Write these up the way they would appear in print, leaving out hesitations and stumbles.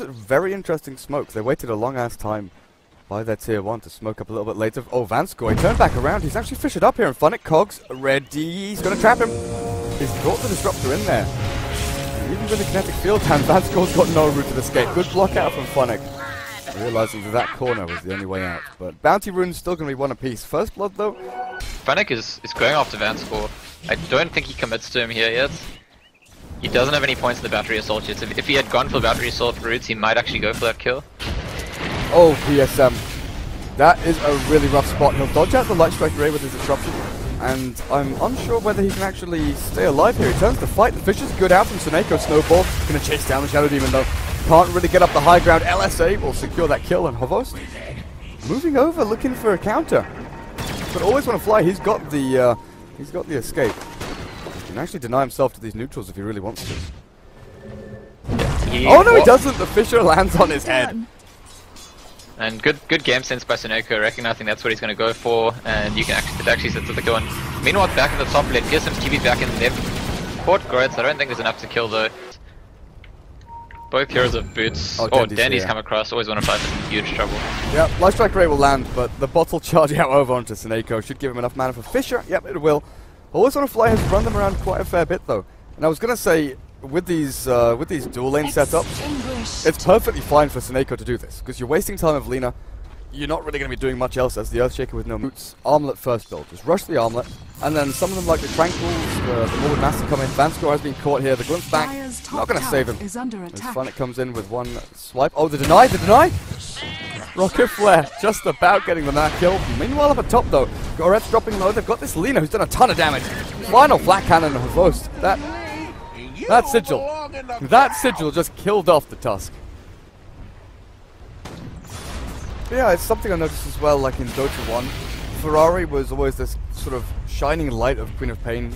was a very interesting smoke. They waited a long-ass time by their tier 1 to smoke up a little bit later. Oh, Vanskor, he turned back around. He's actually fished up here, and Funnick, Cogs, ready. He's going to trap him. He's got the Disruptor in there. And even with the kinetic field hand, Vanskor's got no route of escape. Good block out from Funnick. Realizing that that corner was the only way out. But Bounty Rune's still going to be one apiece. First blood, though. Funnick is going after Vanskor. I don't think he commits to him here yet. He doesn't have any points in the battery assault yet. If he had gone for battery assault routes, he might actually go for that kill. Oh, PSM. That is a really rough spot. He'll dodge out the Light Strike Ray with his disruption. And I'm unsure whether he can actually stay alive here. He turns to fight. The fish is good out from Seneko. Snowball going to chase down the Shadow Demon though. Can't really get up the high ground. LSA will secure that kill, and Hovost moving over, looking for a counter. But always want to fly. He's got the escape. He can actually deny himself to these neutrals if he really wants to. Oh no, he doesn't. The Fisher lands on his head. And good game sense by Seneko, recognizing that's what he's going to go for, and you can actually sit with the kill. And meanwhile, back in the top lane, PSM's TV's back in there. Caught Groats. I don't think there's enough to kill though. Both heroes have boots. Oh, Dandy's come across. Always want to fight in huge trouble. Yep, Light Strike Ray will land, but the bottle charge out over onto Seneko should give him enough mana for Fisher. Yep, it will. Always want to fly has run them around quite a fair bit though. And I was going to say, with these dual lane setups, it's perfectly fine for Seneko to do this, because you're wasting time with Lina. You're not really going to be doing much else as the Earthshaker with no boots. Armlet first build. Just rush the Armlet, and then some of them like the Tranquils, the Morbid Master come in. Vanskor has been caught here. The Glimpse back, not going to save him. As Funnick comes in with one swipe. Oh, the deny! Rocket Flare, just about getting the Nat kill. Meanwhile up at top though, Goret's dropping low. They've got this Lina who's done a ton of damage. Final flat cannon of Host. That sigil just killed off the Tusk. But yeah, it's something I noticed as well, like in Dota 1. Ferrari was always this sort of shining light of Queen of Pain.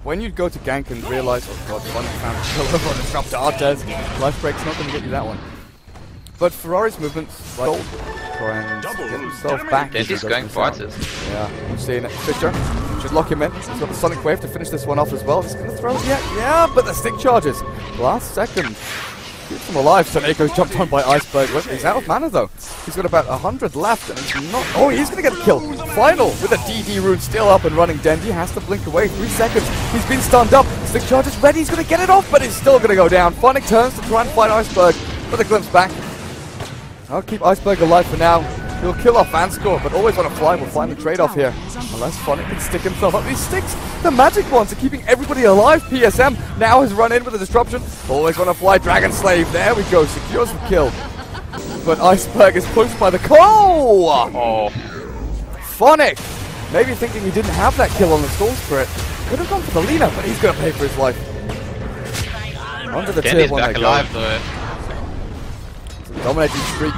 When you'd go to gank and realize, oh god, Funnick found a kill over on the Disrupt to Artez. Life Break's not going to get you that one. But Ferrari's movements, like, try and get himself back. He's going for Artez. Yeah, we're seeing it. Fisher should lock him in. He's got the Sonic Wave to finish this one off as well. He's going to throw it yet. Yeah, but the stick charges. Last second. Keeps him alive. Seneko's jumped on by Iceberg. He's out of mana though. He's got about 100 left and he's not... Oh, he's going to get a kill. Final with a DD rune still up and running. Dendy has to blink away. 3 seconds. He's been stunned up. Stick charge is ready. He's going to get it off, but he's still going to go down. Funnick turns to try and fight Iceberg, but the glimpse back. I'll keep Iceberg alive for now. He'll kill off Vanskor, but always want to fly. We'll find the trade-off here. Unless Funnick can stick himself up. These sticks, the magic ones, are keeping everybody alive. PSM now has run in with a disruption. Always want to fly Dragon Slave. There we go. Secures the kill. But Iceberg is pushed by the... Oh! Funnick! Maybe thinking he didn't have that kill on the Stall Spirit. Could have gone for the Lina, but he's going to pay for his life. Onto the tier 1 back alive though. Dominating streak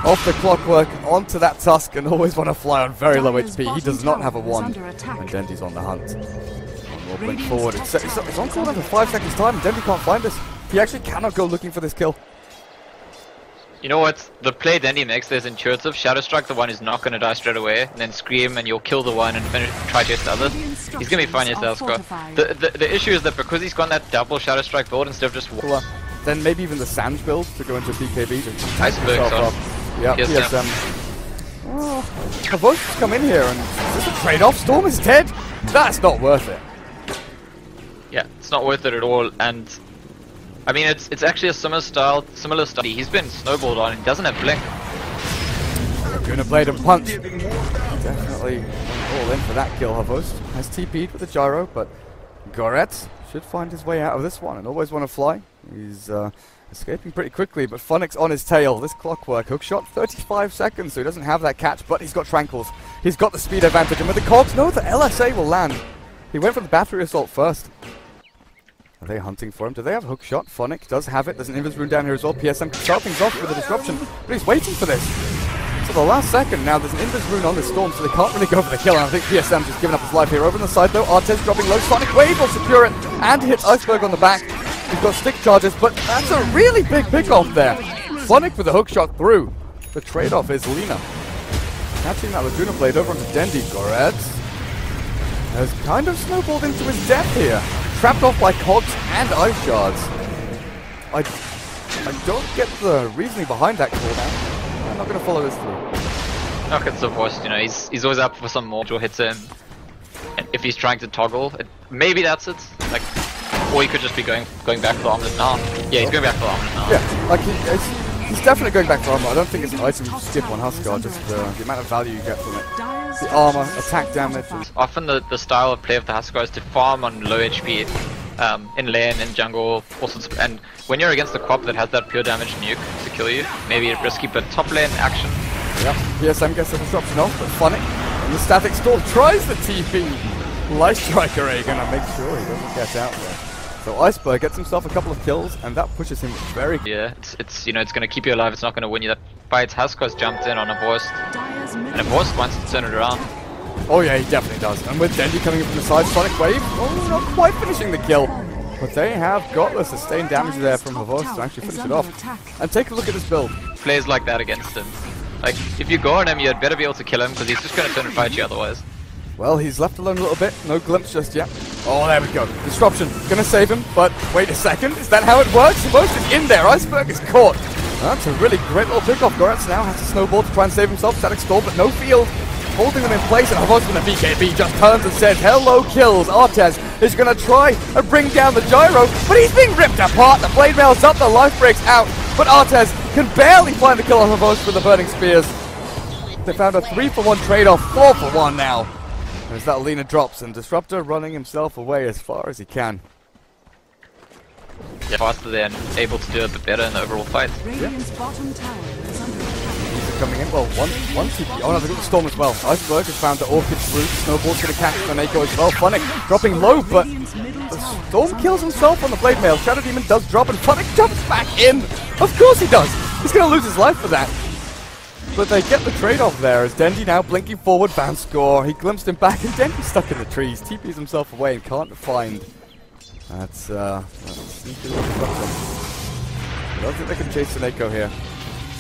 off the Clockwork onto that Tusk, and always want to fly on very low HP. He does not have a wand, and Dendy's on the hunt. One more blink forward. It's on cooldown for 5 seconds time, and Dendy can't find us. He actually cannot go looking for this kill. You know what? The play Dendy makes there's intuitive. Shadow Strike the one who's not going to die straight away, and then Scream and you'll kill the one and try to chase the other. He's going to be fine yourself, Scott. The issue is that because he's gone that double Shadow Strike build instead of just one. Then maybe even the Sands build to go into BKB. Iceberg's on. Yeah, PSM. Oh, Havosta's come in here, and is this a trade-off? Storm is dead? That's not worth it. Yeah, it's not worth it at all, and I mean it's actually a similar style. He's been snowballed on, and he doesn't have blink. Gonna blade and punch. Definitely all in for that kill. Havost has TP'd with the gyro, but Goret should find his way out of this one, and always want to fly. He's escaping pretty quickly, but Funnick's on his tail. This Clockwork hookshot, 35 seconds, so he doesn't have that catch, but he's got Tranquils. He's got the speed advantage, and with the Cogs, no, the LSA will land. He went for the battery assault first. Are they hunting for him? Do they have hookshot? Funnick does have it. There's an Invis rune down here as well. PSM can start things off with a disruption, but he's waiting for this. So the last second now, there's an Invis rune on the Storm, so they can't really go for the kill. And I think PSM just giving up his life here. Over on the side though, Artez dropping low. Sonic Wave will secure it, and hits Iceberg on the back. He's got stick charges, but that's a really big pick-off there. Funnick with the hookshot through. The trade-off is Lina. Catching that Laguna Blade over onto Dendy. Goret has kind of snowballed into his death here. Trapped off by Cogs and Ice Shards. I don't get the reasoning behind that cooldown. I'm not going to follow this through. Okay, it's the worst, you know, he's always up for some more hits in. And if he's trying to toggle, maybe that's it. Like, or he could just be going back for the armlet now. Yeah, he's going back for the armlet now. Yeah, like he's definitely going back for armor. I don't think it's an item you skip on Huskar, just the amount of value you get from it. The armor, attack damage. Often the style of play of the Huskar is to farm on low HP. In lane, in jungle, all sorts of, and when you're against a Quap that has that pure damage nuke to kill you, maybe it's risky, but top lane action. Yep, PSM gets the disruption off, but funny. And the Static Storm tries the TP. Light Striker are gonna make sure he doesn't get out there. So Iceberg gets himself a couple of kills, and that pushes him very. Yeah, it's you know, it's gonna keep you alive. It's not gonna win you that fight. Huskar's jumped in on a Vorst, and a Vorst wants to turn it around. Oh yeah, he definitely does. And with Dendy coming in from the side, Sonic Wave, oh, not quite finishing the kill. But they have got the sustained damage there from Havos to actually finish it off. And take a look at this build. Plays like that against him. Like, if you go on him, you'd better be able to kill him, because he's just going to turn and fight you otherwise. Well, he's left alone a little bit. No glimpse just yet. Oh, there we go. Disruption. Gonna save him, but wait a second. Is that how it works? Havos is in there. Iceberg is caught. That's a really great little pickoff. Goretz now has to snowball to try and save himself. Static Storm, but no field. Holding them in place, and Havos with a BKB just turns and says, hello, kills. Artez is going to try and bring down the gyro, but he's being ripped apart. The blade mail's up, the life breaks out, but Artez can barely find the kill on Havos with the burning spears. They found a 3-for-1 trade-off, 4-for-1 now. As that Lina drops, and Disruptor running himself away as far as he can. Yeah, faster than able to do it, but better in the overall fight. Yeah. Coming in, well, one TP. Oh no, they got the Storm as well. Iceberg has found the Orchid's root. Snowball's gonna catch Naneko as well. Funnick dropping low, but the Storm kills himself on the Blade Mail. Shadow Demon does drop, and Funnick jumps back in. Of course he does. He's gonna lose his life for that. But they get the trade-off there as Dendy now blinking forward, fan score. He glimpsed him back, and Dendy's stuck in the trees. TPs himself away and can't find. That's sneaky little disruption. I don't think they can chase Naneko here.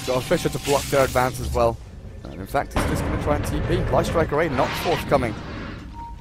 Got a Fisher to block their advance as well. And in fact, he's just going to try and TP. Light Striker A not forthcoming.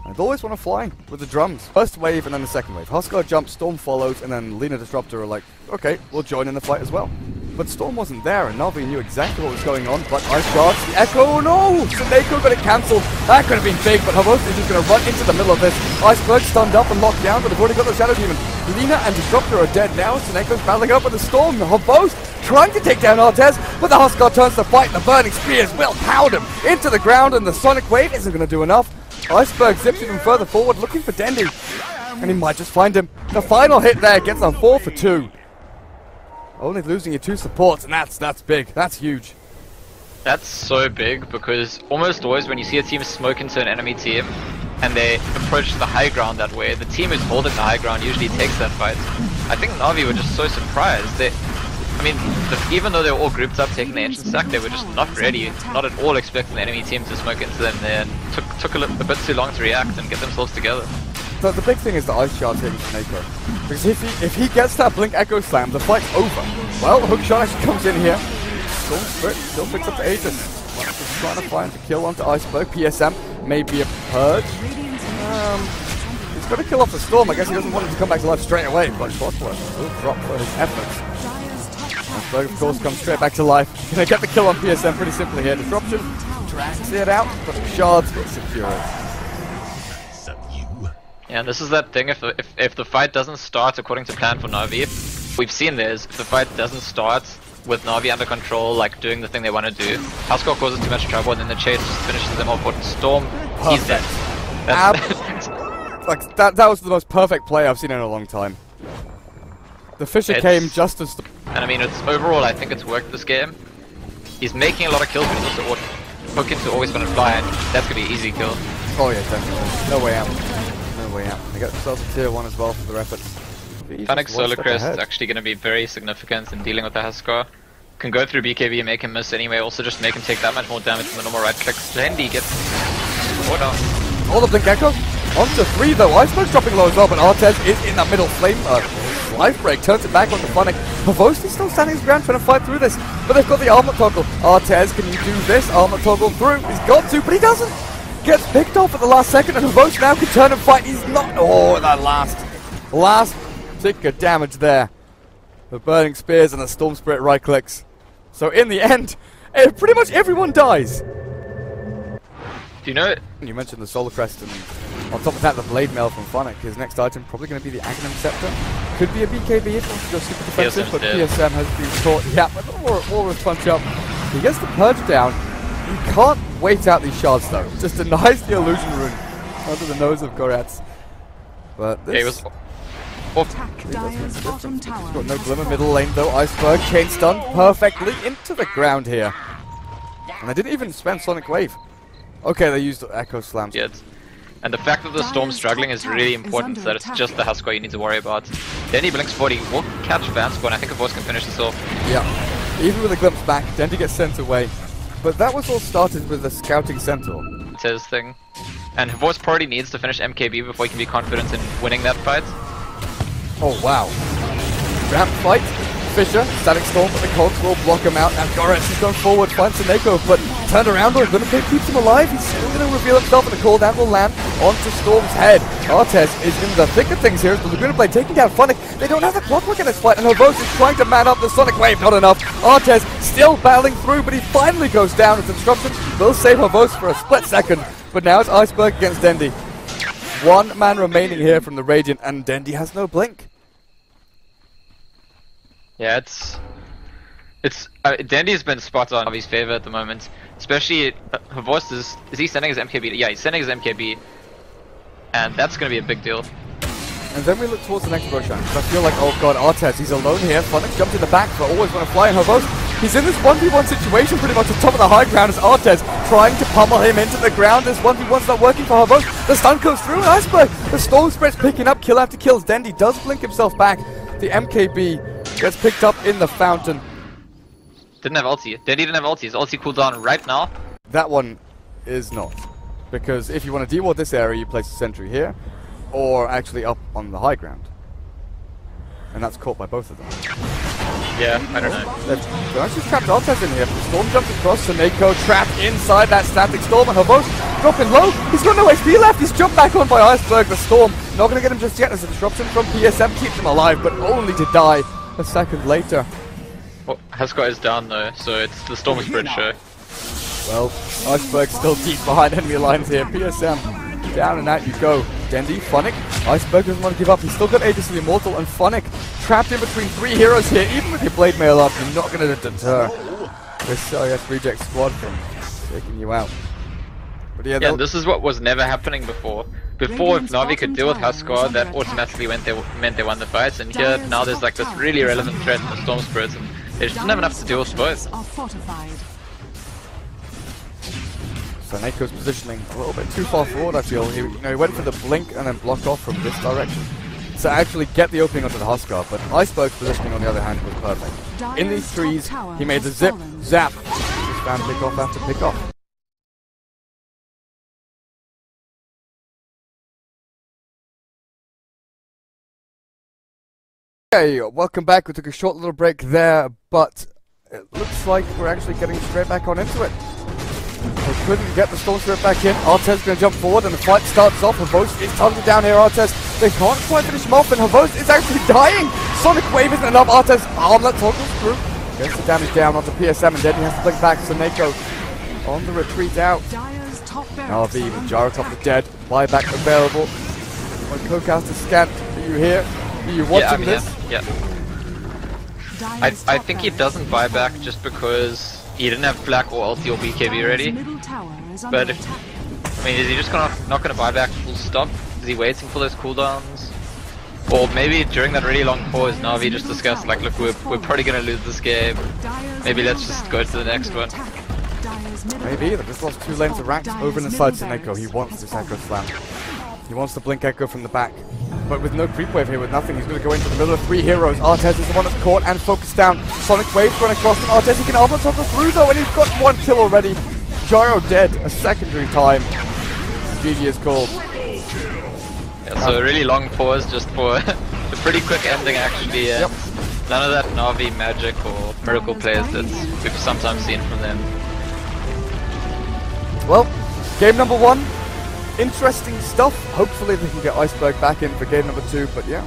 I'd always want to fly with the drums. First wave and then the second wave. Huskar jumps, Storm follows, and then Lina Disruptor are like, okay, we'll join in the fight as well. But Storm wasn't there, and Navi knew exactly what was going on. But Ice Guards, the Echo, no! Suneko got it cancelled. That could have been big, but Havos is just going to run into the middle of this. Iceberg stunned up and locked down, but they've already got the Shadow Demon. Lina and Disruptor are dead now. Suneko's battling up with the Storm. Havos trying to take down Artez, but the Huskar turns to fight. The burning spears will pound him into the ground, and the Sonic Wave isn't going to do enough. Iceberg zips even further forward, looking for Dendy, and he might just find him. The final hit there gets on 4 for 2. Only losing your 2 supports, and that's big. That's huge. That's so big, because almost always when you see a team smoke into an enemy team, and they approach the high ground that way, the team who's holding the high ground usually takes that fight. I think Na'Vi were just so surprised. I mean, even though they were all grouped up taking the ancient stack, they were just not ready, not at all expecting the enemy team to smoke into them there, and took a bit too long to react and get themselves together. So the big thing is the Ice Shard hitting Snako. Because if he gets that Blink Echo Slam, the fight's over. Well, Hookshot actually comes in here. Storm Spirit still picks up the Aegis. Just trying to find the kill onto Iceberg. PSM, maybe a purge. He's got to kill off the Storm. I guess he doesn't want him to come back to life straight away, but Botworth will drop for his efforts. Iceberg, of course, comes straight back to life. Gonna get the kill on PSM pretty simply here. Disruption drags it out, but Shards will secure it. Yeah, and this is that thing, if the fight doesn't start according to plan for Na'Vi, we've seen this, if the fight doesn't start with Na'Vi under control, like doing the thing they want to do, Huskar causes too much trouble, and then the chase just finishes them off. But Storm, he's dead. Like, that was the most perfect play I've seen in a long time. The Fisher came just as... And I mean, it's overall, I think it's worked this game. He's making a lot of kills, but he's also hooking to always gonna fly, and that's gonna be an easy kill. Oh yeah, definitely. No way out. No way out. They got themselves a tier 1 as well for their efforts. Phoenix Solar Crest is actually gonna be very significant in dealing with the Huskar. Can go through BKB and make him miss anyway, also just make him take that much more damage than the normal right clicks. Lendy gets... Oh no. All the Blink Echo. Onto 3 though. Iceberg's dropping low as well, but Artez is in that middle flame. Life break turns it back onto Funnick. Pavosti still standing his ground trying to fight through this, but they've got the armor toggle. Artez, can you do this? Armor toggle through. He's got to, but he doesn't. Gets picked off at the last second, and Pavosti now can turn and fight. He's not. Oh, that last tick of damage there. the Burning Spears and the Storm Spirit right clicks. So in the end, pretty much everyone dies. Do you know? You mentioned the Solar Crest, and on top of that, the Blade Mail from Phonic. His next item probably going to be the Aghanim Scepter. Could be a BKB if he wants to go super defensive, but PSM has been caught. Yeah, but Walrus punch up. He gets the Purge down. He can't wait out these shards though. Just denies the Illusion Rune under the nose of Goratz. But this... Yeah, he was He's got no Glimmer middle lane though. Iceberg chain stun perfectly into the ground here. And they didn't even spend Sonic Wave. Okay, they used Echo Slams. Yeah, and the fact that the Storm's struggling is really important, so that it's just the Huskar you need to worry about. Then he blinks 40, will catch Vansco, and I think Avos can finish this off. Yeah, even with a glimpse back, Dendy gets sent away. But that was all started with a Scouting Centaur. It's his thing. And Avos probably needs to finish MKB before he can be confident in winning that fight. Oh wow. Ramp fight. Fisher, Static Storm, but the Cogs will block him out, and Goratz is going forward, finds Seneko, but turned around on Gunnar keeps him alive. He's still going to reveal himself, and the cooldown will land onto Storm's head. Artez is in the thick of things here, but the Laguna Blade taking down Phonic. They don't have the clockwork in this fight, and Havos is trying to man up the Sonic Wave, not enough. Artez still battling through, but he finally goes down. His Disruption will save Havos for a split second, but now it's Iceberg against Dendy. One man remaining here from the Radiant, and Dendy has no blink. Yeah, Dendy's been spot on of his favor at the moment. Especially, Havos is he sending his MKB? Yeah, he's sending his MKB. And that's going to be a big deal. And then we look towards the next Roshan. I feel like, oh god, Artez, he's alone here. Phonic jumped in the back, but always want to fly. And Havos, he's in this 1v1 situation pretty much at the top of the high ground as Artez trying to pummel him into the ground. This 1v1's not working for Havos. The stun goes through, and Iceberg, the Storm Spirit's picking up kill after kills. Dendy does blink himself back. The MKB gets picked up in the fountain. Didn't have ulti. Dendy didn't have ulti. His ulti cooldown right now. That one is not. Because if you want to deward this area, you place a sentry here, or actually up on the high ground. And that's caught by both of them. Yeah, I don't know. They've actually trapped Artez in here. The Storm jumps across, Seneko trapped inside that Static Storm, and Havos dropping low. He's got no HP left. He's jumped back on by Iceberg. The Storm not going to get him just yet. There's a disruption from PSM, keeps him alive, but only to die a second later. Well, Huskar is down though, so it's the Storm Spirit show. Well, Iceberg's still deep behind enemy lines here. PSM, down and out you go. Dendy, Phonic, Iceberg doesn't want to give up. He's still got Aegis of the Immortal, and Phonic trapped in between three heroes here. Even with your Blade Mail up, you're not going to deter this CIS-Reject squad from taking you out. But yeah, this is what was never happening before. Before, if Na'Vi could deal with Huskar, that automatically meant they won the fights, and here, now there's like this really relevant threat in the Storm Spirits, and they just didn't have enough to deal with both. Seneko's positioning a little bit too far forward, I feel. He went for the blink and then blocked off from this direction to actually get the opening onto the Huskar, but Iceberg's positioning on the other hand was perfect. In these trees, he made the zip, zap, just found pick off after pick off. Okay, welcome back. We took a short little break there, but it looks like we're actually getting straight back on into it. They couldn't get the Storm Spirit back in. Artez going to jump forward, and the fight starts off. Havos is targeted down here. Artez, they can't quite finish him off, and Havos is actually dying. Sonic Wave isn't enough. Artez, armlet toggles through. Gets the damage down onto PSM, and then he has to blink back. Seneko on the retreat out. Na'Vi with Gyrotop the dead. Buyback available. When Kocaster scant, are you here? Are you watching this? Yeah. I think he doesn't buy back just because he didn't have Flak or ulti or BKB ready. But is he just not gonna buy back full stop? Is he waiting for those cooldowns? Or maybe during that really long pause, Na'Vi just discussed like, look, we're probably gonna lose this game. Maybe let's just go to the next one. Maybe they just lost 2 lanes of ranks over inside Seneko. He wants this Echo Slam. He wants to blink Echo from the back. But with no creep wave here, with nothing, he's going to go into the middle of 3 heroes. Artez is the one that's caught and focused down. Sonic Wave's running across, and Artez, he can armor toggle through though, and he's got 1 kill already. Gyro dead, a secondary time. GG is called. Yeah, so a really long pause just for a pretty quick ending actually. Yep. None of that Na'Vi magic or miracle plays that we've sometimes seen from them. Well, game number 1. Interesting stuff. Hopefully they can get Iceberg back in for game number 2, but yeah.